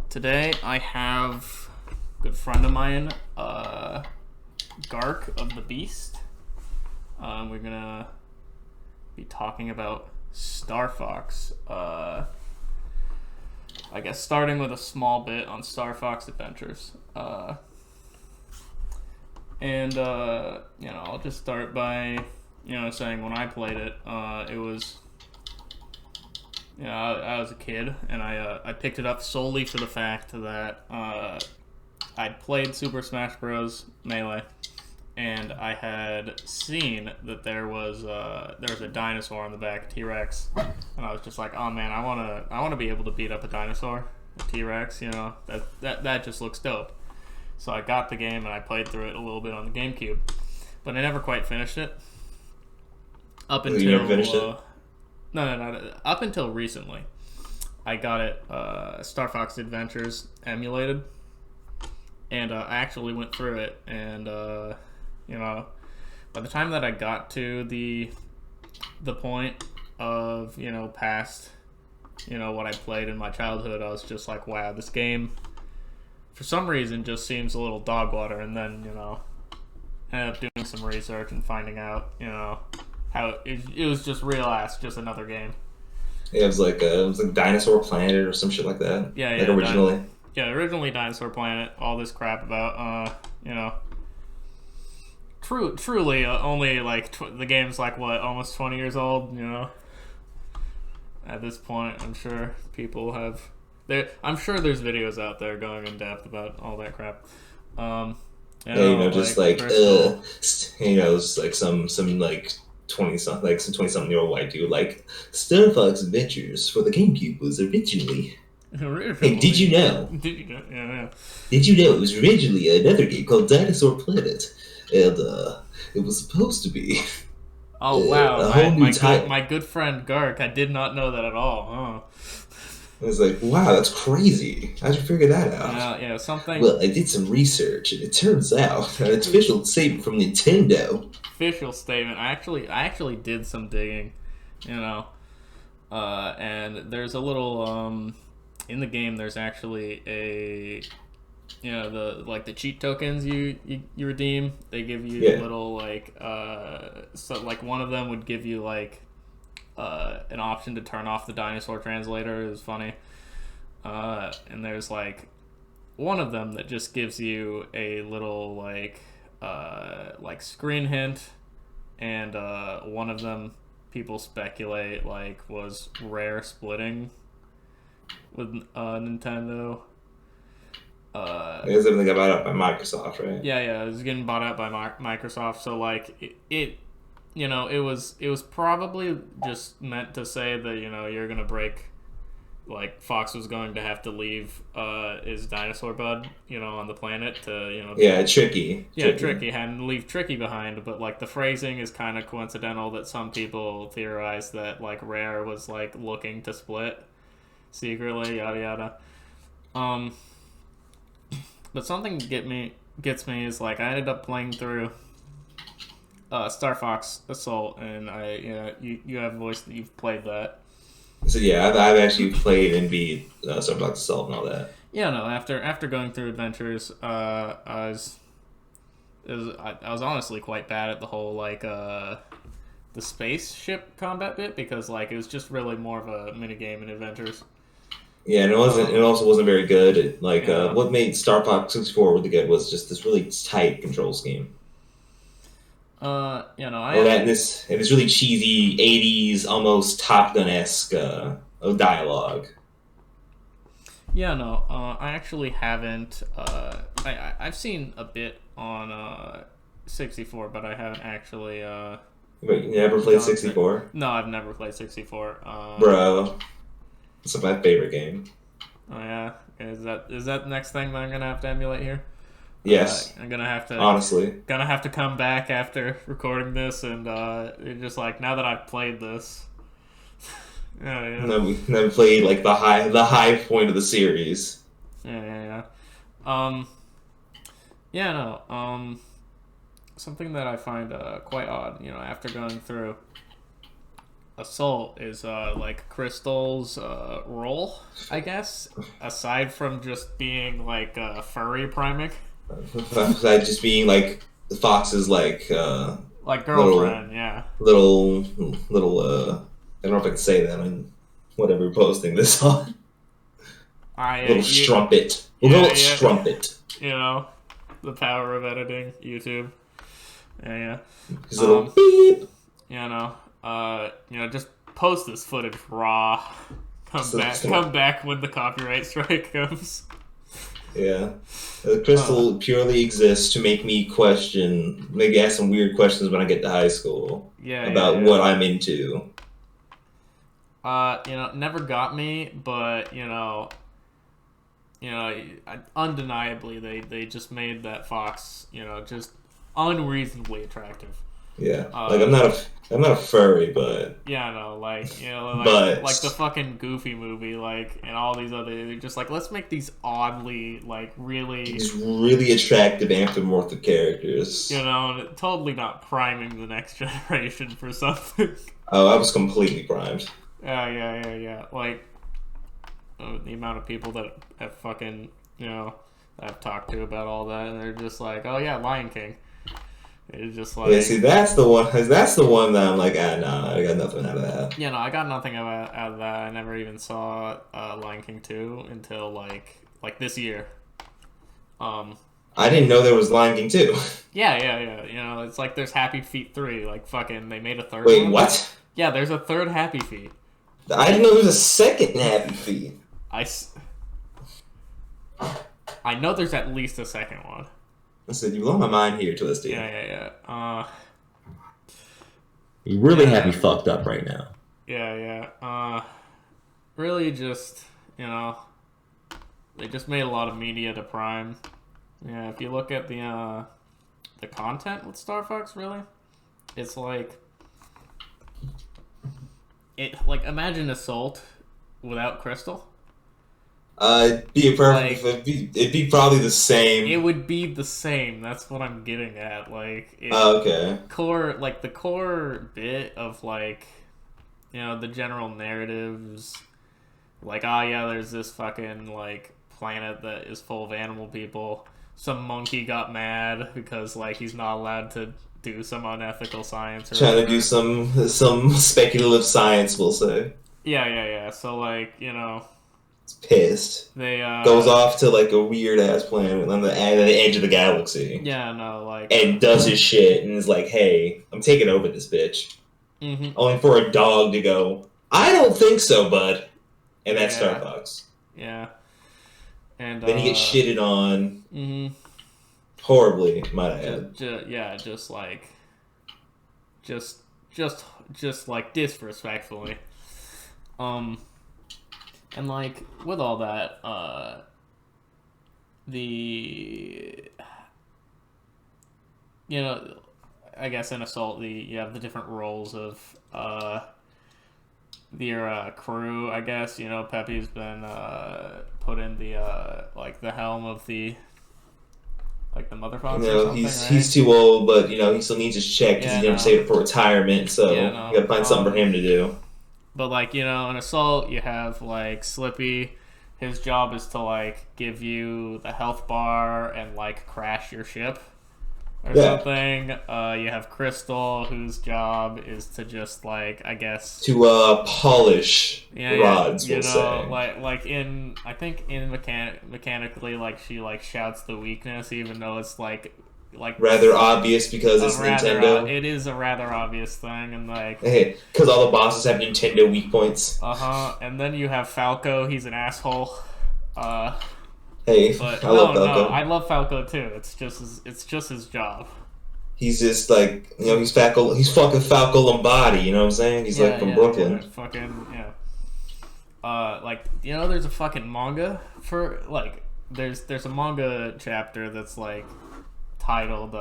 Today I have a good friend of mine, Garc of the Beast. We're gonna be talking about Star Fox. I guess starting with a small bit on Star Fox Adventures. I'll just start by, saying when I played it, it was, I was a kid, and I picked it up solely for the fact that I'd played Super Smash Bros. Melee, and I had seen that there was a dinosaur on the back, T-Rex, and I was just like, oh man, I wanna be able to beat up a dinosaur, a T-Rex, that just looks dope. So I got the game and I played through it a little bit on the GameCube, but I never quite finished it. Up until you never finished it? No. Up until recently, I got it Star Fox Adventures emulated, and I actually went through it. And by the time that I got to the point of past what I played in my childhood, I was just like, wow, this game for some reason just seems a little dog water. And then ended up doing some research and finding out how it was just real ass, just another game. Yeah, it was like Dinosaur Planet or some shit like that. Yeah, like originally. Originally Dinosaur Planet. All this crap about truly only like the game's like what, almost 20 years old. At this point, I'm sure people have. I'm sure there's videos out there going in depth about all that crap. Just like it's like some like 20-something year old white dude like Star Fox Adventures for the GameCube was originally. Hey, did you know? Yeah. Did you know it was originally another game called Dinosaur Planet, and it was supposed to be. Oh wow! A whole new type. My good friend Garc, I did not know that at all. Huh? I was like, wow, that's crazy. How'd you figure that out? Something. Well, I did some research, and it turns out an official statement from Nintendo. Official statement. I actually did some digging, and there's a little in the game. There's actually a the cheat tokens you redeem. They give you little one of them would give you an option to turn off the dinosaur translator. It was funny. And there's one of them that just gives you a little screen hint, and one of them people speculate was rare splitting with Nintendo. Because everything got bought out by Microsoft, right? Yeah, it was getting bought out by Microsoft. So it was probably just meant to say that you're gonna break. Fox was going to have to leave his dinosaur bud, on the planet to, Tricky. Yeah, Tricky. Had to leave Tricky behind, but the phrasing is kind of coincidental that some people theorize that Rare was looking to split secretly, yada yada. But something gets me is I ended up playing through Star Fox Assault, and you have voiced that you've played that. So yeah, I've actually played and beat Star Fox Assault and all that. Yeah, no. After going through Adventures, I was honestly quite bad at the whole the spaceship combat bit, because it was just really more of a mini game in Adventures. Yeah, and it also wasn't very good. What made Star Fox 64 really good was just this really tight control scheme. This really cheesy 80s, almost Top Gun-esque dialogue. Yeah, no, I actually haven't. I've seen a bit on 64, but I haven't actually. Wait, you never played 64? No, I've never played 64. Bro, it's my favorite game. Oh yeah, is that the next thing that I'm gonna have to emulate here? Yes. I'm gonna have to honestly come back after recording this, and just now that I've played this. Yeah. And then we played the high point of the series. Yeah. Something that I find quite odd, after going through Assault is like Crystal's role, I guess. Aside from just being like a furry primate, Besides just being like Fox's like little girlfriend, yeah. little little I don't know if I can say that on whatever posting this on. Little strumpet. yeah, Little yeah. strumpet. You know, the power of editing, YouTube. Yeah. His little beep. Just post this footage raw. Come back when the copyright strike comes. Yeah. Crystal purely exists to make me question, maybe ask some weird questions when I get to high school. About what I'm into. Never got me, but, undeniably they just made that fox, just unreasonably attractive. Yeah, I'm not a furry, but yeah, no, like but like the fucking Goofy movie, like, and all these other, just like, let's make these oddly, like, these really attractive anthropomorphic characters. Totally not priming the next generation for something. Oh, I was completely primed. Yeah. Like, the amount of people that have fucking, that I've talked to about all that, and they're just like, oh yeah, Lion King. It's just like, yeah. See, that's the one. That's the one that I'm like, nah, I got nothing out of that. Yeah, no, I got nothing out of that. I never even saw Lion King 2 until like this year. I didn't know there was Lion King 2. Yeah. It's like there's Happy Feet 3. Like fucking, they made a third. Wait, one. what? Yeah, there's a third Happy Feet. I didn't know there was a second Happy Feet. I know there's at least a second one. I said, you blow my mind here, Twisty. Yeah. You really have me fucked up right now. Yeah. Really just, they just made a lot of media to Prime. Yeah, if you look at the content with Star Fox, really, it's like, imagine Assault without Crystal. It'd be it'd be probably the same. It would be the same. That's what I'm getting at. Like, okay. The core bit of the general narratives. Like, there's this fucking planet that is full of animal people. Some monkey got mad because he's not allowed to do some unethical science. Trying to do some speculative science, we'll say. Yeah. So pissed. They goes off to a weird ass planet on the edge of the galaxy. Yeah, no, and does his shit and is like, "Hey, I'm taking over this bitch." Mm-hmm. Only for a dog to go, "I don't think so, bud," and that's Star Fox. Yeah, and then he gets shitted on. Mm-hmm. Horribly, might I add. Just disrespectfully. And with all that, I guess in Assault, you have the different roles of your crew. I guess Pepe's been put in the helm of the Mother Fox. He's too old, but he still needs his check because he never saved it for retirement. So you gotta find something for him to do. But in Assault, you have Slippy. His job is to give you the health bar and crash your ship or something. You have Crystal, whose job is to just I guess to polish rods. We'll say I think in mechanically she shouts the weakness, even though it's rather obvious because it's Nintendo. It is a rather obvious thing, and hey, because all the bosses have Nintendo weak points. And then you have Falco. He's an asshole. Hey, but I love Falco. No, I love Falco too. It's just his job. He's just he's Falco. He's fucking Falco Lombardi. You know what I'm saying? He's from Brooklyn. There's a fucking manga for there's a manga chapter that's titled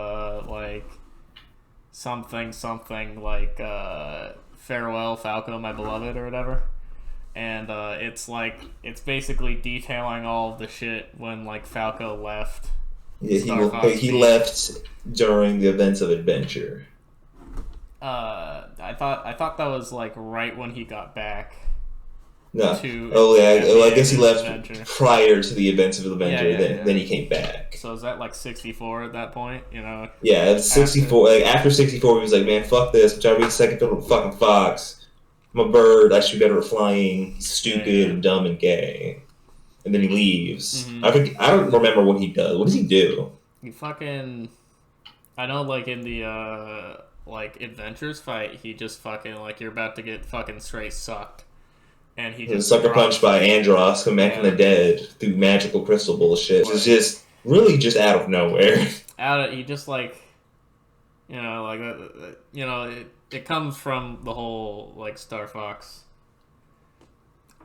something Farewell Falco My Beloved or whatever, and it's basically detailing all of the shit when Falco left. Yeah, he left during the events of Adventure. I thought that was like right when he got back No. to Oh yeah. at Oh, the I end guess he of the left adventure. prior to the events of the Yeah, Avenger. yeah, Then yeah. he came back. So is that like 64 at that point? You know, Yeah, it's after. 64. Like after 64, he was like, "Man, fuck this. I'm trying to be the second fiddle to fucking Fox. I'm a bird. I should be better at flying. He's Yeah, stupid yeah. and dumb and gay." And then he leaves. Mm-hmm. I don't remember what he does. What does he do? He fucking. I know, like in the like adventures fight, he just fucking like you're about to get fucking straight sucked, and he He was just sucker punched drops. by Andros, come back from the Yeah, dead through magical crystal bullshit. It's like just really just out of nowhere. he just like like it comes from the whole like Star Fox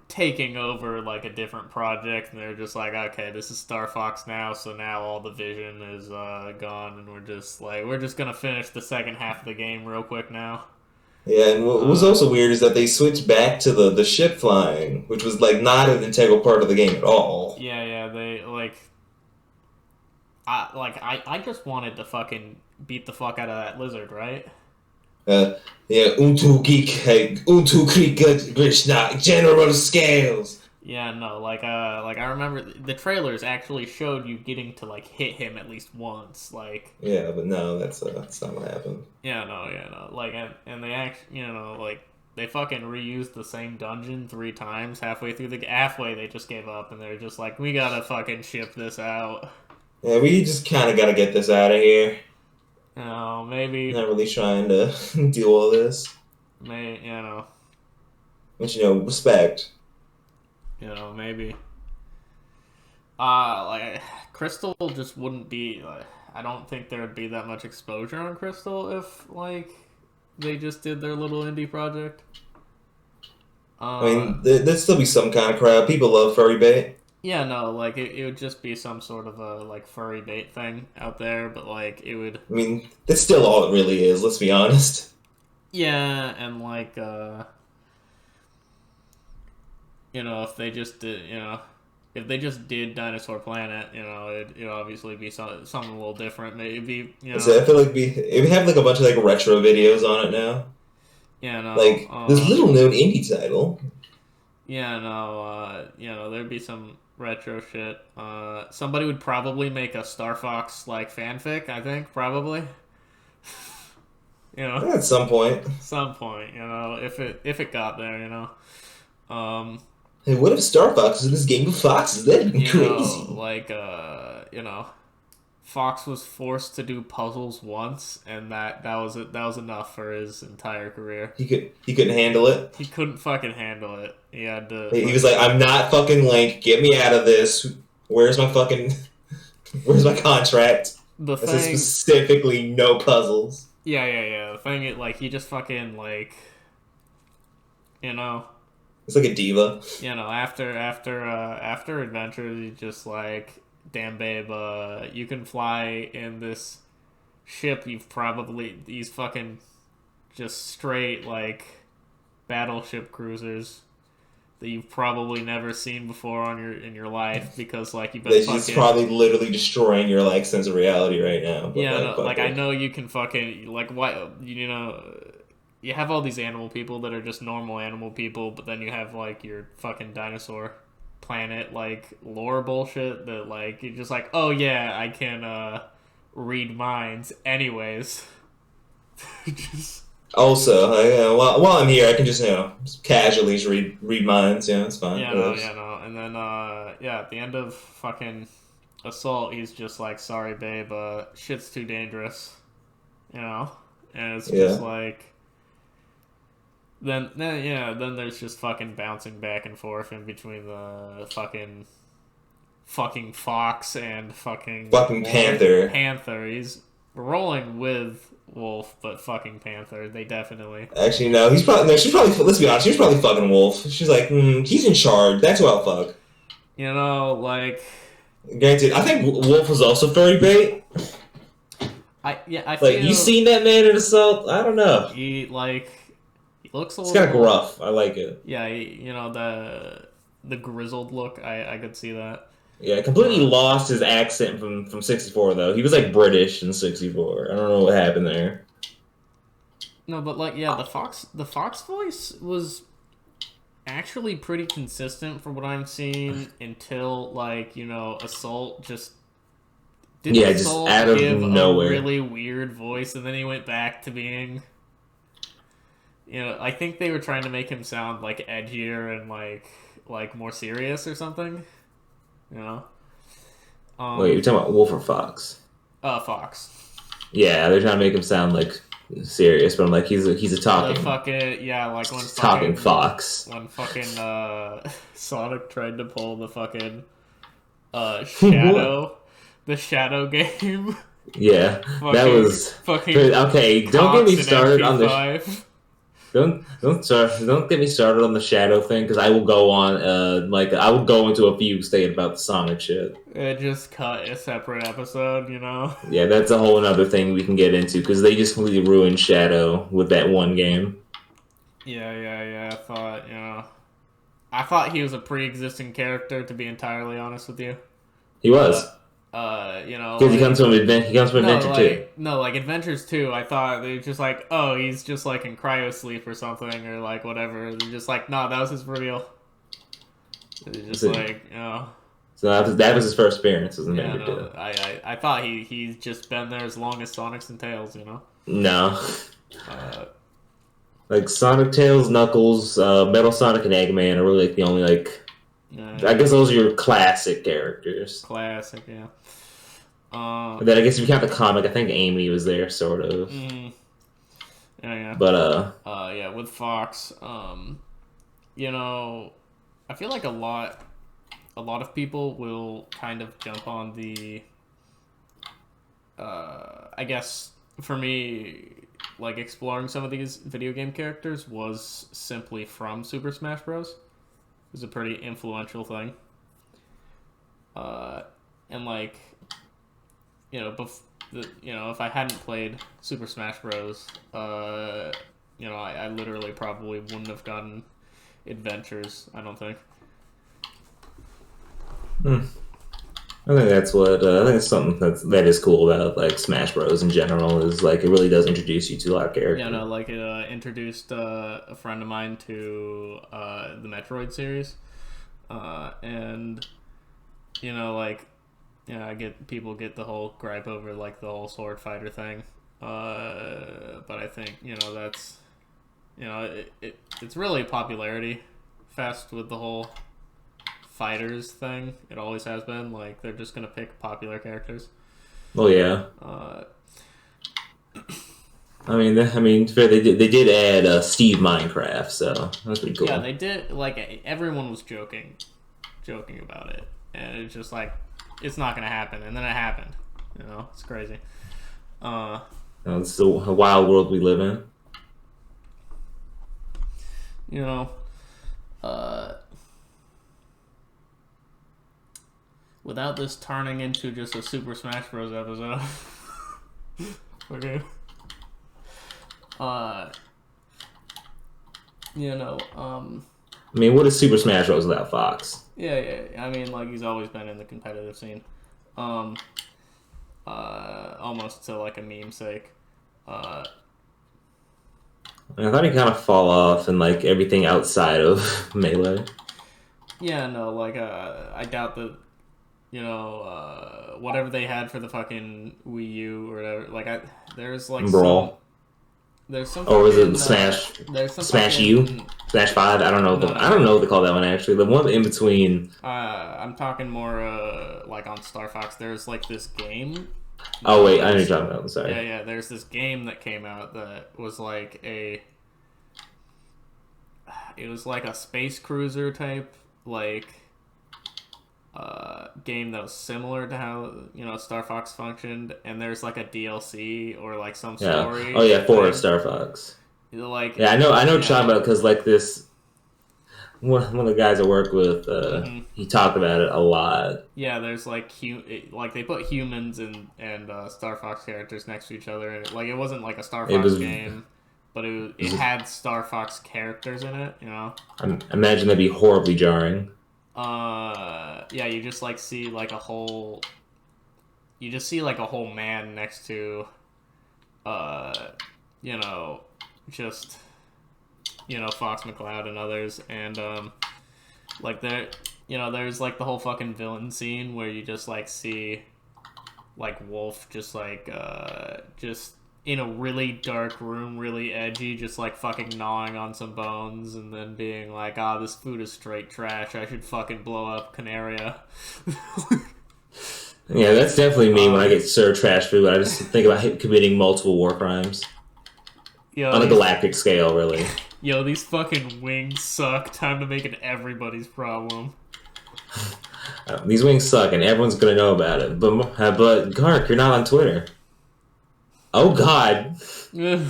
taking over like a different project, and they're just like, okay, this is Star Fox now, so now all the vision is gone, and we're just gonna finish the second half of the game real quick now. Yeah, and what was Uh, also weird is that they switched back to the ship flying, which was like not an integral part of the game at all. yeah, yeah, they I just wanted to fucking beat the fuck out of that lizard, right? Uh, yeah, Untu Creek Krishna, General Scales. Yeah, no, like I remember the trailers actually showed you getting to like hit him at least once, like Yeah, but no, that's not what happened. yeah, no, like and they actually like they fucking reused the same dungeon 3 times halfway they just gave up and they're just like we gotta fucking ship this out. Yeah, we just kind of got to get this out of here. Maybe Not really trying to do all this. may But respect. maybe like Crystal just wouldn't be like, I don't think there would be that much exposure on Crystal if like they just did their little indie project. I mean, there'd still be some kind of crowd. People love furry bait. Yeah, no, like it would just be some sort of a like furry bait thing out there, but like it would. I mean, that's still all it really is. Let's be honest. Yeah, and like if they just did, if they just did Dinosaur Planet, it'd obviously be something a little different. Maybe So I feel like it would have like a bunch of like retro videos on it now. yeah, no, Like this little known indie title. yeah, no, there'd be some retro shit. Somebody would probably make a Star Fox like fanfic. I think probably. At some point. Some point, if it got there, Hey, what if Star Fox is in this game with foxes? That'd be crazy. Fox was forced to do puzzles once, and that was it. That was enough for his entire career. He couldn't handle it. He couldn't fucking handle it. He had to. He was like, "I'm not fucking Link. Get me out of this. Where's my Where's my contract? The It says thing. specifically no puzzles." Yeah. The thing is, like, he just fucking like, you know, It's like a diva. after adventures, he's just like, damn babe, you can fly in this ship. These fucking just straight like battleship cruisers that you've probably never seen before in your life because like you've been That's fucking. just probably literally destroying your like sense of reality right now. But, Yeah, like, no, like I know you can fucking like why you have all these animal people that are just normal animal people, but then you have like your fucking dinosaur planet like lore bullshit that like you're just like, oh yeah, I can read minds anyways. Just Also, while I'm here, I can just casually just read minds. Yeah, it's fine. no, and then at the end of fucking Assault, he's just like, sorry babe, shit's too dangerous, and it's just like. Then there's just fucking bouncing back and forth in between the fucking Fox and fucking Panther. Panther. He's rolling with Wolf, but fucking Panther. They definitely. Actually, no. He's probably no. She's probably. Let's be honest. She's probably fucking Wolf. She's like, he's in charge. That's who I'll fuck. Like. Granted, I think Wolf was also furry bait. I like feel you seen that man in Assault? I don't know. He looks a It's little. kind of gruff. I like it. Yeah, the grizzled look. I could see that. Yeah, completely lost his accent from 64 though. He was like British in 64. I don't know what happened there. No, but like, yeah, the Fox voice was actually pretty consistent from what I'm seeing until like Assault just didn't Yeah, just out Assault of give a nowhere. really weird voice, and then he went back to being. I think they were trying to make him sound like edgier and like more serious or something. You know, Wait, um, you're talking about Wolf or Fox? Fox. Yeah, they're trying to make him sound like serious, but I'm like, he's a The talking fucking yeah, like talking fox. when fucking Sonic tried to pull the fucking What? Shadow, the Shadow game. Yeah, that fucking was fucking okay. Don't get me Cox and started on the MP5. don't get me started on the shadow thing because I will go on like I will go into a fugue state about the Sonic shit. It just cut a separate episode, Yeah, that's a whole other thing we can get into because they just completely ruined Shadow with that one game. Yeah. I thought he was a pre-existing character, to be entirely honest with you. He was But because he comes from no, Adventure too. like Adventures 2, I thought they were just like, oh, he's just like in cryosleep or something, or like whatever. They're just like, no, that was his reveal. It's just So, like, so that was his first appearance as yeah, Adventure no, too. I thought he's just been there as long as Sonic's and Tails. No, Uh, like Sonic, Tails, Knuckles, Metal Sonic, and Eggman are really like the only like. I guess those are your classic characters. classic, yeah. But then I guess if you count the comic, I think Amy was there, sort of. Mm, yeah. But Yeah, with Fox, I feel like a lot of people will kind of jump on the. I guess for me, like exploring some of these video game characters was simply from Super Smash Bros. It was a pretty influential thing. And like, if I hadn't played Super Smash Bros., I literally probably wouldn't have gotten Adventures. I don't think. I think that's what I think it's something that is cool about like Smash Bros. In general is like it really does introduce you to a lot of Yeah, characters. no, like it introduced a friend of mine to the Metroid series, and I get people get the whole gripe over like the whole sword fighter thing, but I think that's it's really a popularity fest with the whole fighters thing. It always has been. Like they're just gonna pick popular characters. Oh yeah, Uh, I mean, fair, they did add Steve Minecraft, so that's pretty cool. yeah, they did. Like everyone was joking about it, and it's just like it's not gonna happen, and then it happened. It's crazy. It's a wild world we live in. Uh, without this turning into just a Super Smash Bros. Episode. Okay. I mean, what is Super Smash Bros. Without Fox? Yeah. I mean, like he's always been in the competitive scene. Almost to like a meme sake. I thought he kind of fall off and like everything outside of Melee. Yeah, no, like I doubt that whatever they had for the fucking Wii U or whatever. Like there's like Brawl. there's some Or was fucking, it Smash? there's some Smash fucking, U? Smash 5? I don't know. No, I don't know what they call that one actually. The one in between. I'm talking more like on Star Fox. There's like this game. Oh wait, I know what you're talking about. I'm sorry. Yeah. There's this game that came out that was like it was like a space cruiser type like game that was similar to how Star Fox functioned, and there's like a DLC or like some story. Yeah. Oh yeah, for thing. Star Fox. Like Yeah, I know what you're talking about because like this. One of the guys I work with, he talked about it a lot. Yeah, there's like like they put humans and Star Fox characters next to each other, and it wasn't like a Star Fox game, but it had Star Fox characters in it. I imagine that'd be horribly jarring. Yeah, you just like see like a whole. You just see like a whole man next to, just Fox McCloud and others, and like there, there's like the whole fucking villain scene where you just like see like Wolf just like just in a really dark room, really edgy, just like fucking gnawing on some bones, and then being like, "Ah, this food is straight trash. I should fucking blow up Canaria." Yeah, that's definitely me when I get served trash food. I just think about committing multiple war crimes on a galactic scale, really. Yo, these fucking wings suck. Time to make it everybody's problem. These wings suck, and everyone's gonna know about it. But Garc, you're not on Twitter. Oh God. No,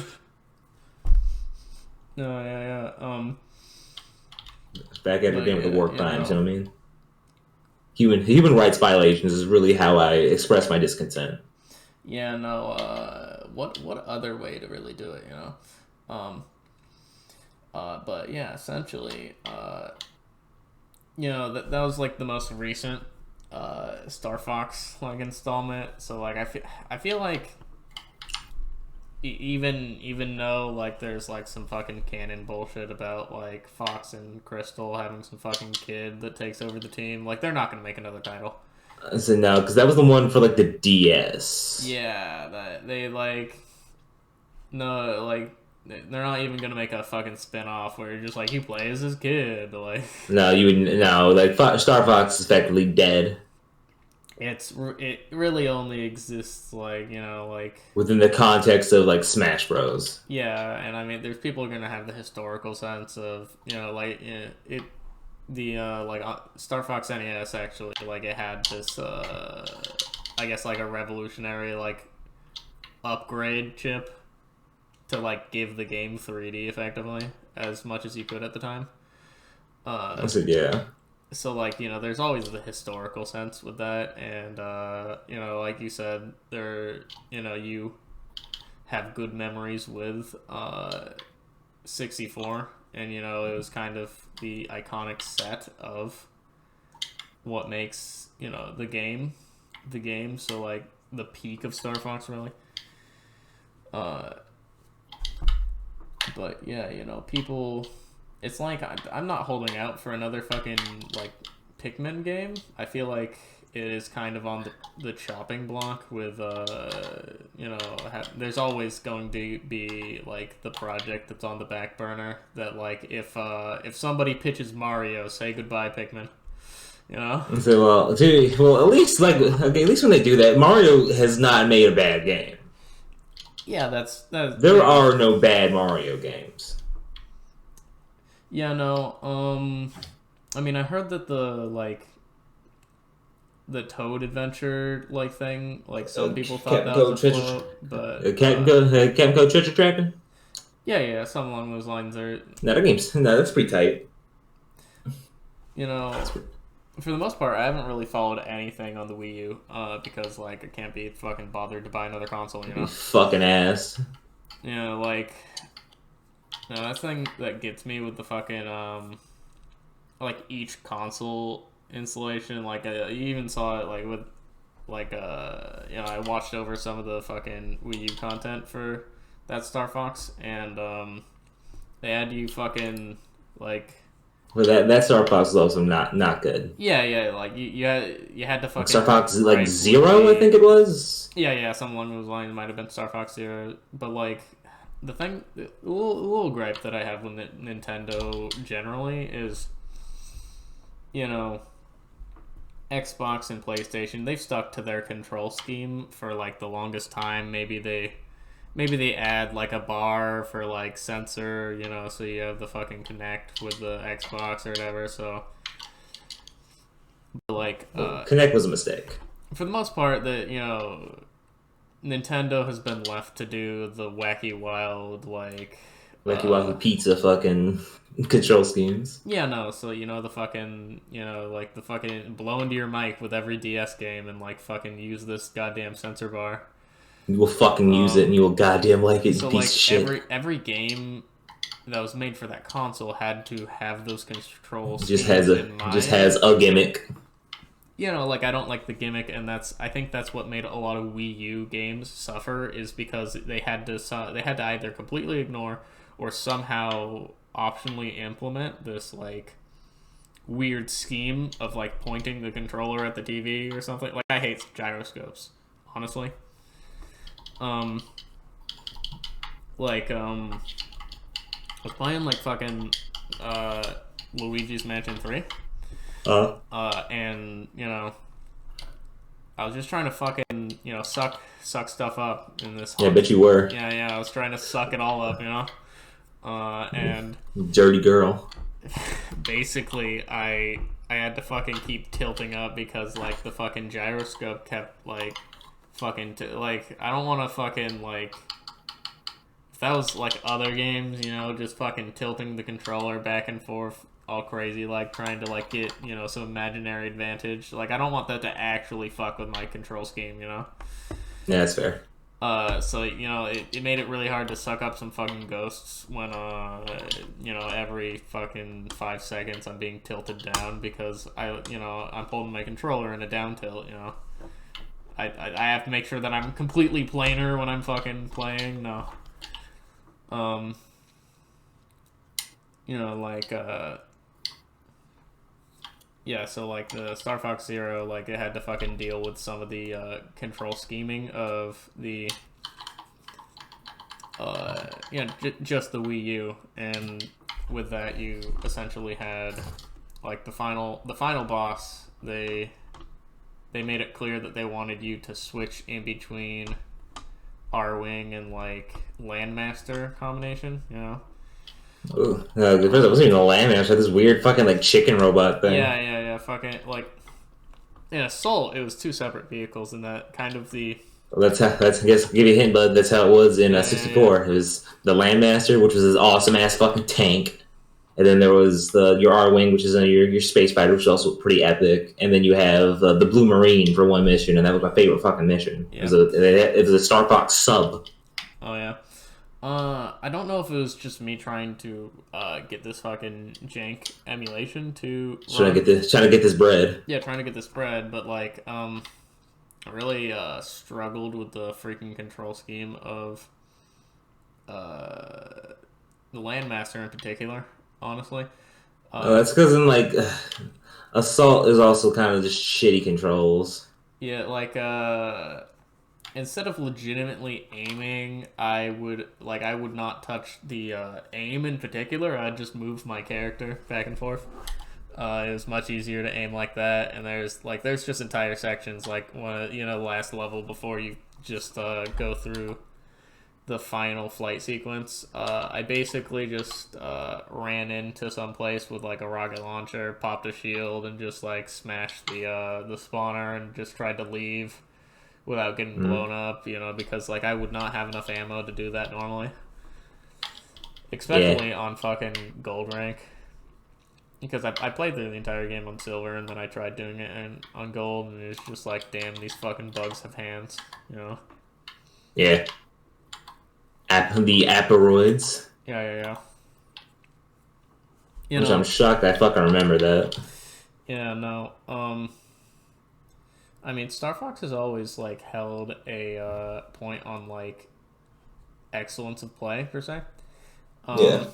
yeah. Back at it again with the war crimes. You know what I mean? Human rights violations is really how I express my discontent. Yeah, no. What other way to really do it? But yeah, essentially, that was like the most recent Star Fox like installment. So like I feel like even though like there's like some fucking canon bullshit about like Fox and Crystal having some fucking kid that takes over the team, like they're not gonna make another title. So no, because that was the one for like the DS. Yeah, that they like no like. They're not even gonna make a fucking spin-off where you're just like, he plays his kid, like. No, like Star Fox is effectively dead. It really only exists like like within the context of like Smash Bros. Yeah, and I mean, there's people gonna have the historical sense of Star Fox NES actually like it had this I guess like a revolutionary like upgrade chip to like give the game 3D effectively as much as you could at the time. Yeah. So like there's always the historical sense with that, and like you said, you have good memories with 64, and it was kind of the iconic set of what makes the game. So like the peak of Star Fox really. But yeah, people, it's like I'm not holding out for another fucking like Pikmin game. I feel like it is kind of on the chopping block with there's always going to be like the project that's on the back burner that like if somebody pitches Mario, say goodbye Pikmin. So at least at least when they do that, Mario has not made a bad game. Yeah, that's there are no bad Mario games. Yeah, no. I mean, I heard that the Toad adventure thing, like some people thought that was a float, but Capcom Treasure Trapping. Yeah, something along those lines. That's pretty tight. For the most part, I haven't really followed anything on the Wii U, because like I can't be fucking bothered to buy another console. Fucking ass. That thing that gets me with the fucking like each console installation. Like you even saw it like with like I watched over some of the fucking Wii U content for that Star Fox, and they had you fucking like. But that Star Fox is also not good. Yeah, like you had to fucking Star Fox like Zero, I think it was. Yeah, someone was lying. Might have been Star Fox Zero, but like the little gripe that I have with Nintendo generally is, Xbox and PlayStation, they've stuck to their control scheme for like the longest time. Maybe they add like a bar for like sensor, so you have the fucking Kinect with the Xbox or whatever. So, like, Kinect was a mistake. For the most part, Nintendo has been left to do the wacky wild pizza fucking control schemes. Yeah, no. So the fucking like the fucking blow into your mic with every DS game and like fucking use this goddamn sensor bar. You will fucking use it, and you will goddamn like it, so you piece of shit. Every game that was made for that console had to have those controls. Just has a gimmick. I don't like the gimmick, and I think that's what made a lot of Wii U games suffer, is because they had to either completely ignore or somehow optionally implement this like weird scheme of like pointing the controller at the TV or something. Like I hate gyroscopes, honestly. Um, I was playing like fucking Luigi's Mansion 3. And I was just trying to fucking suck stuff up in this. Yeah, I bet you were. Yeah. I was trying to suck it all up, and dirty girl. Basically, I had to fucking keep tilting up because like the fucking gyroscope kept like fucking like I don't want to fucking like if that was like other games, just fucking tilting the controller back and forth all crazy, like trying to like get some imaginary advantage. Like I don't want that to actually fuck with my control scheme. Yeah, that's fair. So it made it really hard to suck up some fucking ghosts when every fucking 5 seconds I'm being tilted down because I'm holding my controller in a down tilt. I have to make sure that I'm completely planar when I'm fucking playing. No. Yeah, so like the Star Fox Zero, like it had to fucking deal with some of the control scheming of the just the Wii U, and with that you essentially had like the final boss. They made it clear that they wanted you to switch in between R-Wing and like Landmaster combination, Ooh, it wasn't even a landmaster. It had this weird fucking like chicken robot thing. Yeah. Fucking like in Assault, it was 2 separate vehicles, and that kind of the. Well, that's I guess give you a hint, bud. That's how it was in 64. Yeah. It was the Landmaster, which was this awesome ass fucking tank, and then there was your R-Wing, which is your space fighter, which is also pretty epic, and then you have the Blue Marine for one mission, and that was my favorite fucking mission. Yeah. It was a Star Fox sub. Oh yeah. I don't know if it was just me trying to get this fucking jank emulation to trying to get this bread. Yeah, trying to get this bread, but like I really struggled with the freaking control scheme of the Landmaster in particular, honestly. That's because in like Assault is also kind of just shitty controls. Yeah, like instead of legitimately aiming, I would not touch the aim in particular. I'd just move my character back and forth. It was much easier to aim like that, and there's just entire sections like the last level before you just go through the final flight sequence. I basically just ran into some place with like a rocket launcher, popped a shield, and just like smashed the spawner and just tried to leave without getting blown up, because like I would not have enough ammo to do that normally. Especially on fucking gold rank. Because I played through the entire game on silver, and then I tried doing it on gold, and it's just like, damn, these fucking bugs have hands, Yeah. The Aperoids. Yeah. Which I'm shocked I fucking remember that. Yeah, no. I mean, Star Fox has always like held a point on like excellence of play per se. Yeah.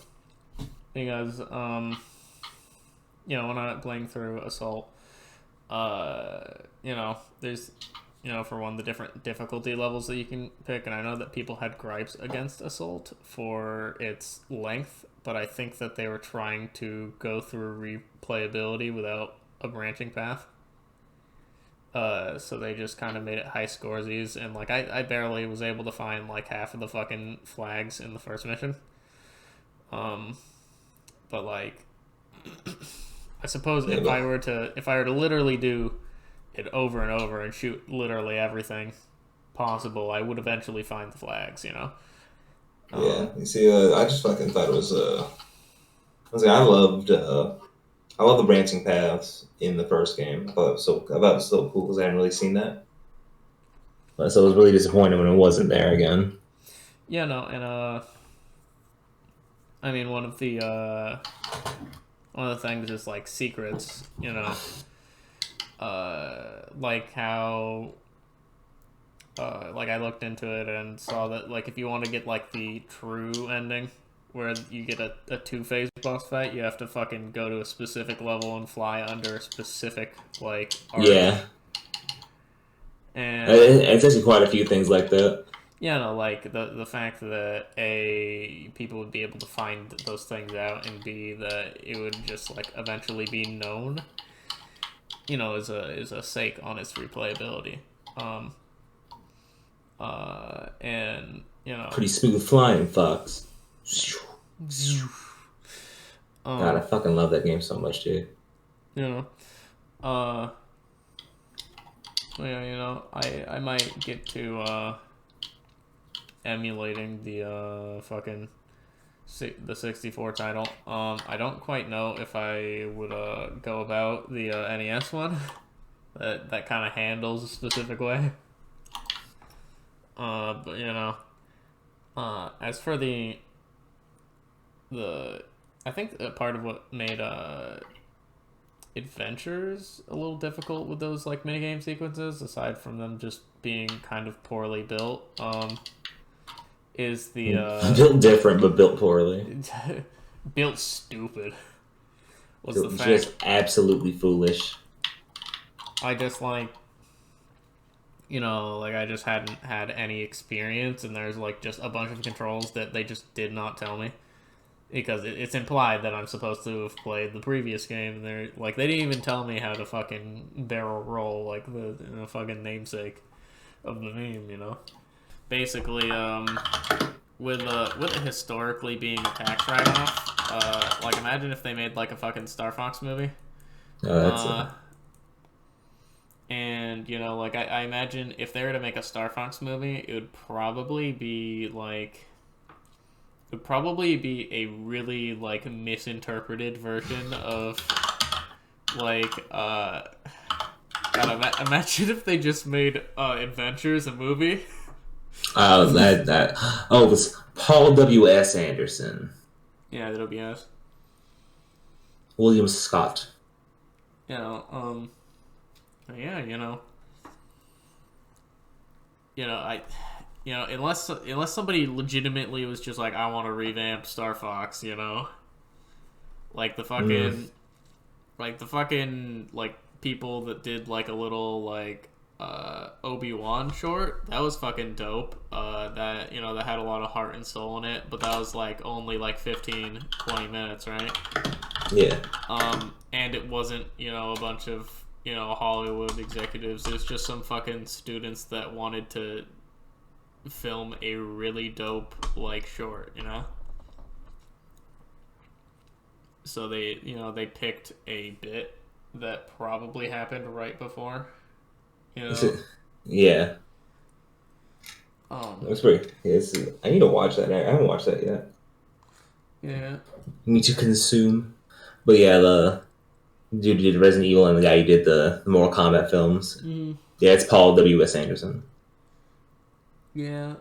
Because when I'm playing through Assault, there's for one the different difficulty levels that you can pick, and I know that people had gripes against Assault for its length, but I think that they were trying to go through replayability without a branching path. So they just kind of made it high scoresies, and like I barely was able to find like half of the fucking flags in the first mission. But like, I suppose if I were to literally do it over and over and shoot literally everything possible, I would eventually find the flags, Yeah, you see, I just fucking thought it was I loved the branching paths in the first game. I thought it was so cool because I hadn't really seen that. So I was really disappointed when it wasn't there again. Yeah, no, and I mean one of the things is like secrets, like how like I looked into it and saw that like if you want to get like the true ending where you get a two-phase boss fight. You have to fucking go to a specific level and fly under a specific like arch. Yeah. And It's actually quite a few things like that. yeah, no, like the fact that A, people would be able to find those things out, and B, that it would just like eventually be known, you know, is a sake on its replayability. And you know, Pretty smooth flying, Fox. God, I fucking love that game so much, dude. You know, yeah, you know, I might get to emulating the fucking the 64 title. I don't quite know if I would go about the NES one that kind of handles a specific way. But you know, as for the I think part of what made Adventures a little difficult with those like minigame sequences, aside from them just being kind of poorly built, is the built different but built poorly. built stupid. Was Built the fact just absolutely foolish. I just like, you know, like I just hadn't had any experience, and there's like just a bunch of controls that they just did not tell me, because it's implied that I'm supposed to have played the previous game, and they're like, they didn't even tell me how to fucking barrel roll, like the fucking namesake of the meme, you know. Basically, with it historically being a tax write-off, like imagine if they made like a fucking Star Fox movie. That's And, you know, like, I imagine if they were to make a Star Fox movie, it would probably be, like... It would probably be a really, like, misinterpreted version of, like, God, imagine if they just made Adventures a movie. Oh, it was Paul W.S. Anderson. Yeah, that'll be us. William Scott. You know, yeah, you know, unless somebody legitimately was just like, I want to revamp Star Fox, you know, like the fucking, like people that did like a little like Obi-Wan short, that was fucking dope. That, you know, that had a lot of heart and soul in it, but that was like only like 15-20 minutes, right? Yeah. And it wasn't, you know, a bunch of, you know, Hollywood executives. It was just some fucking students that wanted to film a really dope, like, short, you know? So they, you know, they picked a bit that probably happened right before, you know? Yeah. That's pretty... I need to watch that. I haven't watched that yet. Yeah. You need to consume. But yeah, the dude who did Resident Evil and the guy who did the Mortal Kombat films. Mm-hmm. Yeah, it's Paul W.S. Anderson. Yeah,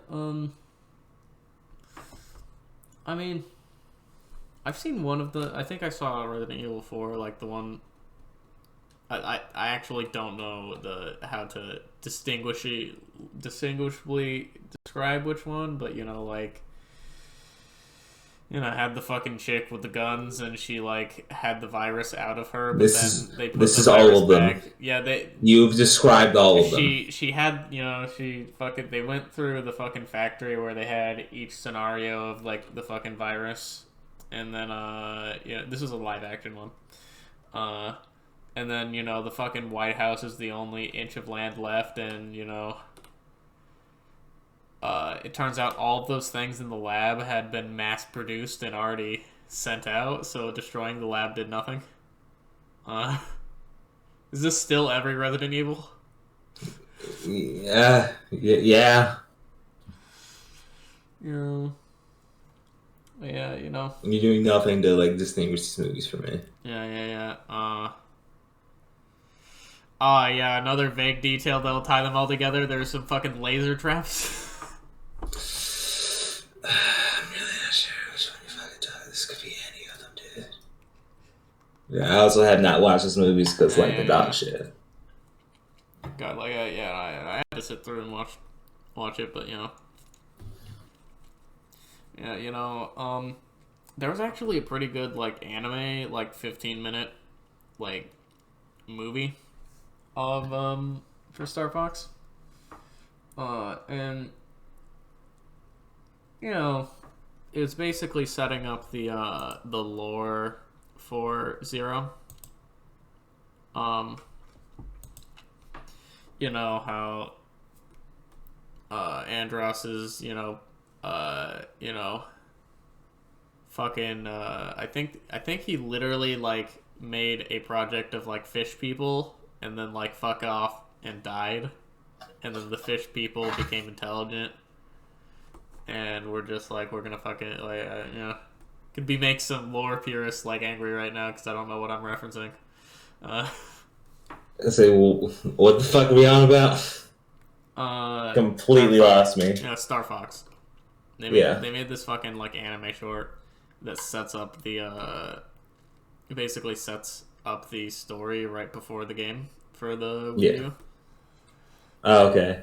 I mean, I've seen one of the... I think I saw Resident Evil 4, like the one... I actually don't know how to distinguishably describe which one, but, you know, like... You know, had the fucking chick with the guns, and she, like, had the virus out of her, but they put the virus all of them. back. Yeah, You've described all of them. She had, you know, they went through the fucking factory where they had each scenario of, like, the fucking virus, and then, yeah, this is a live action one. And then, you know, the fucking White House is the only inch of land left, and, you know... it turns out all of those things in the lab had been mass-produced and already sent out, so destroying the lab did nothing. Is this still every Resident Evil? Yeah. Yeah, you know. You're doing nothing to, like, distinguish these movies from me. Yeah. Yeah, another vague detail that'll tie them all together. There's some fucking laser traps. I'm really not sure which one you fucking talk. This could be any of them, dude. Yeah, I also have not watched this movies because, like, the dog shit. God, like, I had to sit through and watch it, but, you know. Yeah, you know, There was actually a pretty good like anime, like 15-minute like movie of for Star Fox. And you know, it's basically setting up the lore for Zero. Um, you know how Andros is, you know, fucking. I think he literally like made a project of like fish people, and then like fuck off and died, and then the fish people became intelligent, and we're just like we're gonna fucking like could be make some lore purists like angry right now because I don't know what I'm referencing. Uh, I say, well, what the fuck are we on about? Completely lost me. Yeah, Star Fox. Yeah. They made this fucking like anime short that sets up the basically sets up the story right before the game for the Wii U. Oh, okay.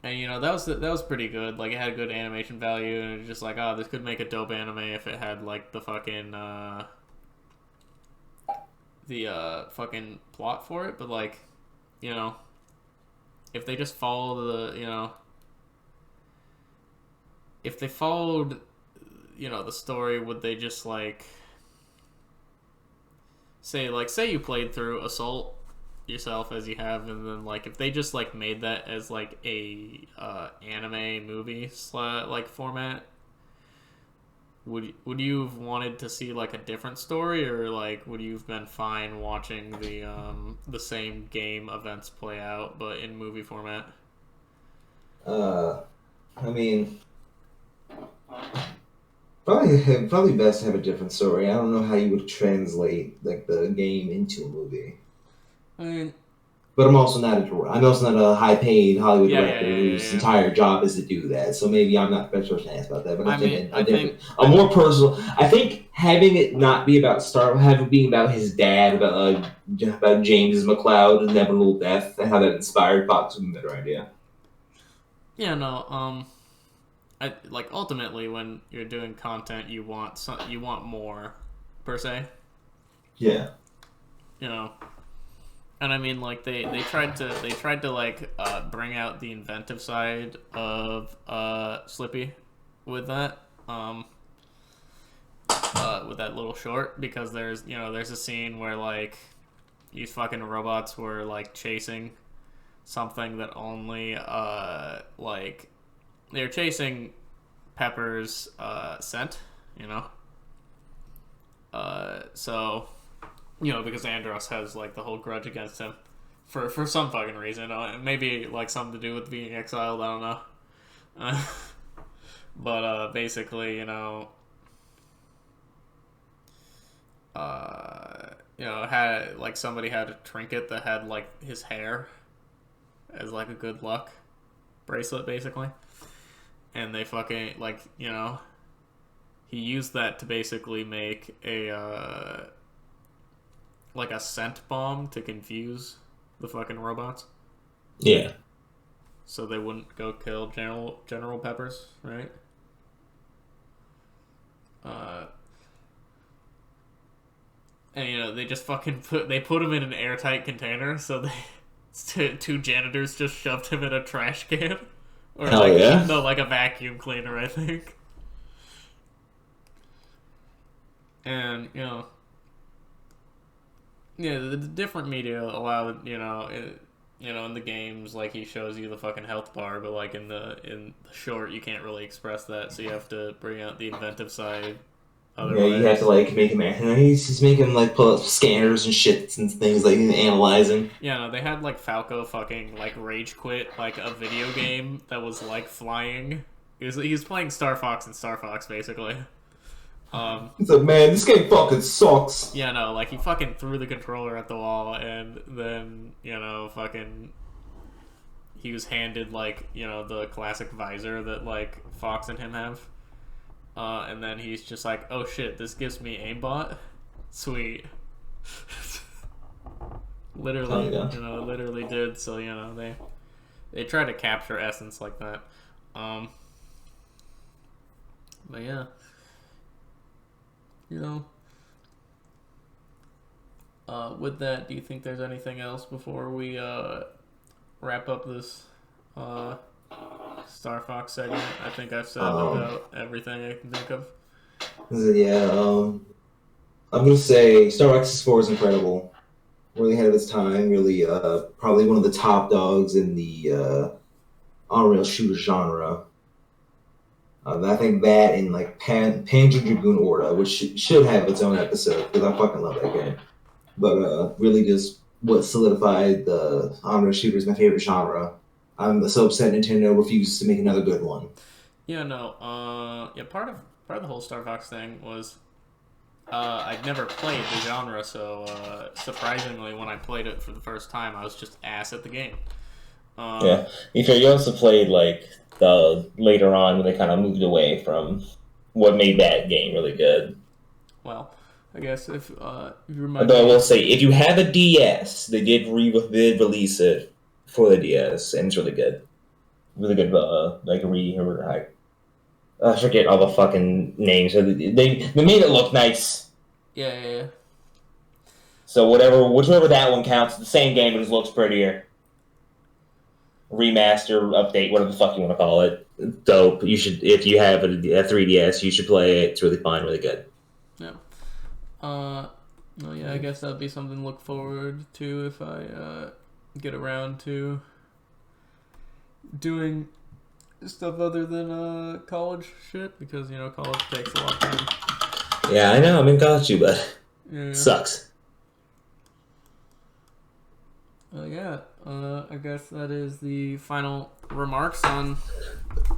And you know that was pretty good. Like it had good animation value, and it was just like, oh, this could make a dope anime if it had like the fucking fucking plot for it. But like, you know, if they just follow if they followed, the story, would they just like say you played through Assault yourself as you have, and then like if they just like made that as like a anime movie like format, would you have wanted to see like a different story, or like would you have been fine watching the same game events play out but in movie format? I mean, probably best to have a different story. I don't know how you would translate like the game into a movie. I mean, but I'm also not a high-paid Hollywood director whose yeah. entire job is to do that. So maybe I'm not the best person to ask about that. But I think more personal. I think having it not be about having it being about his dad, about James McCloud and inevitable death, and how that inspired Fox would be a better idea. Yeah, no. I like ultimately when you're doing content, you want more, per se. Yeah. You know. And I mean, like they tried to like bring out the inventive side of Slippy with that with that little short, because there's a scene where like these fucking robots were like chasing something that only like they're chasing Pepper's scent, so. Because Andros has like the whole grudge against him for some fucking reason. Maybe like something to do with being exiled. I don't know. But basically, had like somebody had a trinket that had like his hair as like a good luck bracelet, basically, and they fucking like he used that to basically make a like a scent bomb to confuse the fucking robots. Yeah. So they wouldn't go kill General Peppers, right? And they just fucking put him in an airtight container, so two janitors just shoved him in a trash can. Or Hell yeah. No, like a vacuum cleaner, I think. And, yeah, the different media allow in the games, like he shows you the fucking health bar, but like in the short you can't really express that, so you have to bring out the inventive side. Otherwise. Yeah, you have to like make him. He's just making like pull up scanners and shit and things like analyzing. Yeah, no, they had like Falco fucking like rage quit like a video game that was like flying. He was playing Star Fox and Star Fox basically. He's like, man, this game fucking sucks. Yeah, no, like he fucking threw the controller at the wall, and then fucking he was handed like the classic visor that like Fox and him have, and then he's just like, oh shit, this gives me aimbot, sweet. Literally, literally did. So they try to capture essence like that, but yeah. you know. With that, do you think there's anything else before we wrap up this Star Fox segment? I think I've said about everything I can think of. Yeah, I'm gonna say Star Fox 4 is incredible. Really ahead of its time. Really, probably one of the top dogs in the on-rail shooter genre. I think that and like Panzer Dragoon Orta, which should have its own episode because I fucking love that game. But really, just what solidified the on-rail shooter is my favorite genre. I'm so upset Nintendo refuses to make another good one. Yeah, no. Yeah, part of the whole Star Fox thing was I'd never played the genre, so surprisingly, when I played it for the first time, I was just ass at the game. Yeah, you also played like the later on when they kind of moved away from what made that game really good. Well, I guess if you remind Although I me, will say, if you have a DS, they did release it for the DS, and it's really good. Really good, I forget all the fucking names. They made it look nice. yeah. So whichever that one counts, the same game, it just looks prettier. Remaster, update, whatever the fuck you want to call it. Dope. You should, if you have a 3DS, you should play it. It's really fun, really good. Yeah. Well, yeah, I guess that'd be something to look forward to if I get around to doing stuff other than college shit, because college takes a lot of time. Yeah, I know. I'm in college too, but Yeah. sucks. Yeah. I guess that is the final remarks on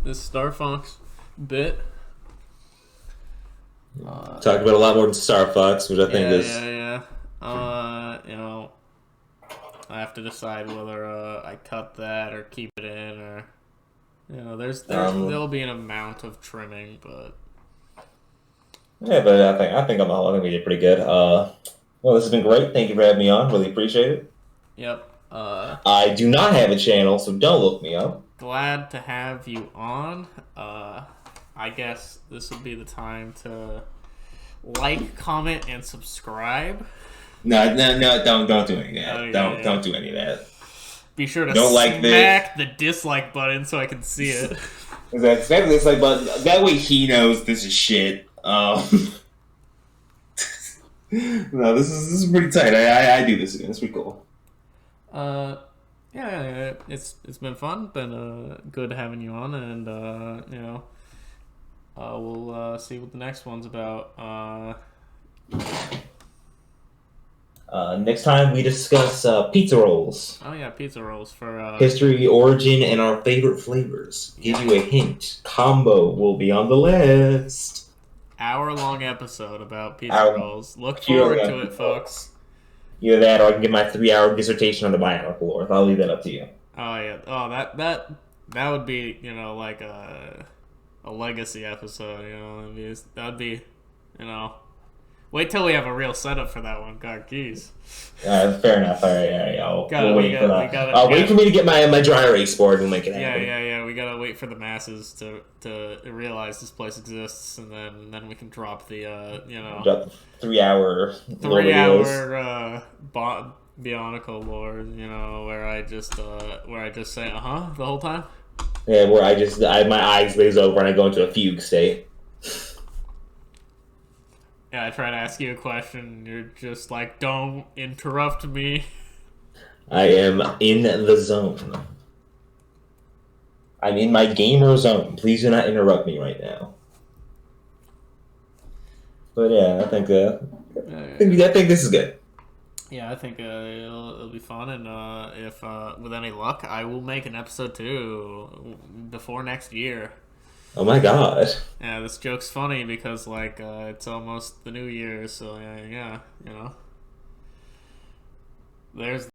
this Star Fox bit. Talked about a lot more than Star Fox, which I think is. Yeah. I have to decide whether I cut that or keep it in, or there'll be an amount of trimming, but Yeah, but I think we did pretty good. Well, this has been great. Thank you for having me on. Really appreciate it. Yep. I do not have a channel, so don't look me up. Glad to have you on. I guess this would be the time to like, comment, and subscribe. No, don't do any of that. Oh, Don't do any of that. Be sure to smack the dislike button so I can see it. Exactly, it's like, but that way he knows this is shit. No, this is pretty tight. I do this again. It's pretty cool. Yeah, it's been fun. Been good having you on, and we'll see what the next one's about. Next time we discuss pizza rolls. Oh yeah, pizza rolls for history, origin, and our favorite flavors. Give you a hint. Combo will be on the list. Hour-long episode about pizza rolls. Look forward to it, folks. Either that, or I can get my 3-hour dissertation on the Bionic Lord. I'll leave that up to you. Oh yeah. Oh, that would be like a legacy episode. That'd be Wait till we have a real setup for that one, Garc. Geez. Fair enough. All right. We'll wait for that. Wait for me to get my dry erase board. We'll make it happen. Yeah. We gotta wait for the masses to realize this place exists, and then we can drop the Drop the 3-hour Bionicle Lord. Where I just say the whole time. Yeah, where my eyes glaze over and I go into a fugue state. Yeah, I try to ask you a question, and you're just like, don't interrupt me. I am in the zone. I'm in my gamer zone. Please do not interrupt me right now. But yeah, I think this is good. Yeah, I think it'll be fun, and if with any luck, I will make an episode 2 before next year. Oh my god. Yeah, this joke's funny because it's almost the new year, so yeah, there's